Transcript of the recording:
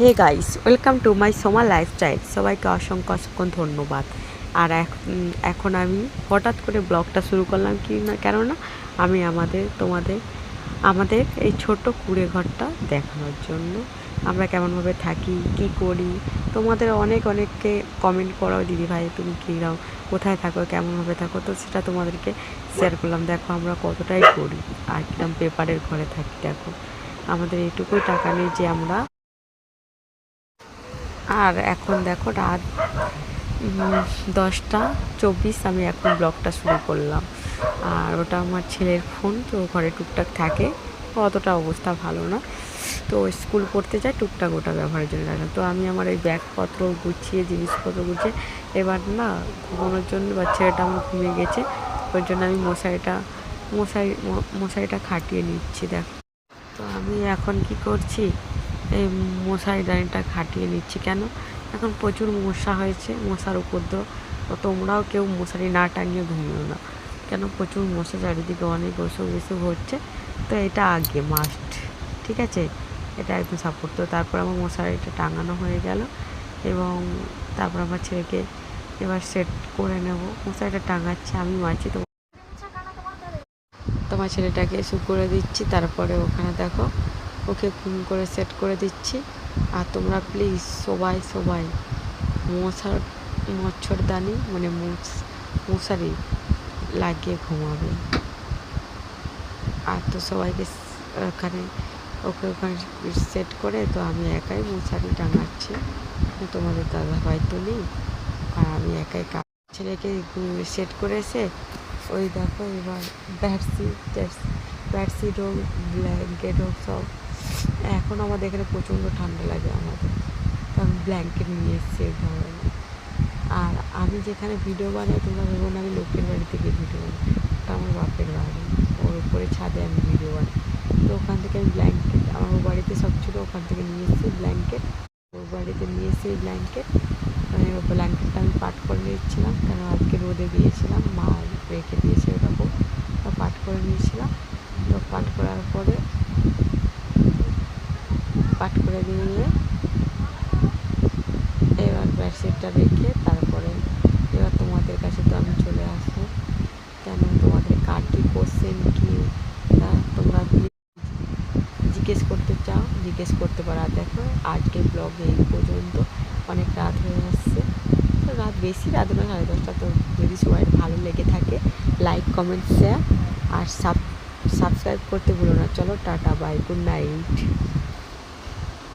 Hey guys, welcome to my Soma lifestyle. সবাইকে অসংখ্য অসংখ্য ধন্যবাদ। আর এখন আমি হঠাৎ করে ব্লগটা শুরু করলাম কি না, কেননা আমি আমাদের এই ছোট কুঁড়ে ঘরটা দেখানোর জন্য আমরা কেমনভাবে থাকি, কি করি। তোমাদের অনেককে কমেন্ট করো, দিদিভাই তুমি কীরাও কোথায় থাকো, কেমনভাবে থাকো, তো সেটা তোমাদেরকে শেয়ার করলাম। দেখো আমরা কতটাই করি আর কিরম পেপারের ঘরে থাকি। দেখো আমাদের এইটুকুই টাকা নেই যে আমরা। আর এখন দেখো রাত 10:24, আমি এখন ব্লগটা শুরু করলাম। আর ওটা আমার ছেলের ফোন, তো ঘরে টুকটাক থাকে, অতটা অবস্থা ভালো না, তো স্কুল পড়তে যায়, টুকটাক ওটা ব্যবহারের জন্য লাগে। তো আমি আমার এই ব্যাগপত্র গুছিয়ে, জিনিসপত্র গুছিয়ে এবার না ঘুমানোর জন্য, বা ছেলেটা আমার ঘুমিয়ে গেছে, ওই জন্য আমি মশারিটা খাটিয়ে নিচ্ছি। দেখো তো আমি এখন কি করছি, এই মশারিদানিটা খাটিয়ে নিচ্ছি। কেন, এখন প্রচুর মশা হয়েছে, মশার উপদ্রব। তো তোমরাও কেউ মশারি না টাঙিয়ে ঘুমিও না, কেন প্রচুর মশা, চারিদিকে অনেক অসুখ বিসুখ হচ্ছে। তো এটা আগে মাস্ট, ঠিক আছে, এটা একদম সাপোর্ট। তো তারপর আমার মশারিটা টাঙানো হয়ে গেল, এবং তারপর আমার ছেলেকে এবার সেট করে নেব। মশারিটা টাঙাচ্ছি, আমি মারছি, তোমার ছেলেটাকে শুরু করে দিচ্ছি। তারপরে ওখানে দেখো ওকে ঘুম করে সেট করে দিচ্ছি। আর তোমরা প্লিজ সবাই মচ্ছরদানি মানে মশারি লাগিয়ে ঘুমাবে। আর তো সবাইকে ওখানে সেট করে, তো আমি একাই মশারি টাঙাচ্ছি, তোমাদের দাদাভাই তো নেই, আর আমি একাই ছেলেকে সেট করে এসে ওই দেখো এবার বেডশিট হোক, ব্ল্যাঙ্কেট হোক, সব। এখন আমাদের এখানে প্রচণ্ড ঠান্ডা লাগে আমাদের, তো আমি ব্ল্যাঙ্কেট নিয়ে এসেছি এই ধরনের। আর আমি যেখানে ভিডিও বানাই, তোমরা ভেবো না আমি লোকের বাড়ি থেকে ভিডিও বানাই, ওটা আমার বাপের বাড়ি, ওর উপরে ছাদে আমি ভিডিও বানাই। তো ওখান থেকে আমি ব্ল্যাঙ্কেট, আমার বাড়িতে সব ছিল, ওখান থেকে নিয়ে এসেছি ব্ল্যাঙ্কেট, ওর বাড়িতে নিয়ে এসেছি ব্ল্যাঙ্কেট। মানে ব্ল্যাঙ্কেটটা আমি পাট করে নিয়েছিলাম, কেন আজকে রোদে দিয়েছিলাম, মা রেখে দিয়েছে ওরকম, তো পাট করে নিয়েছিলাম। তো পাট করার পরে পাট করে দিয়ে এবার বেডশিটটা রেখে তারপরে এবার তোমাদের কাছে তো আমি চলে আসবো। কেন তোমাদের কার কী কোশ্চেন কী, তা তোমরা জিজ্ঞেস করতে চাও, জিজ্ঞেস করতে পারো। আর দেখো আজকের ব্লগ এই পর্যন্ত, অনেক রাত হয়ে আসছে, তো বেশি রাত না, 10:30। তো যদি সবাই ভালো লেগে থাকে, লাইক কমেন্ট শেয়ার আর সাবস্ক্রাইব করতে ভুলো না। চলো টাটা, বাই, গুড নাইট।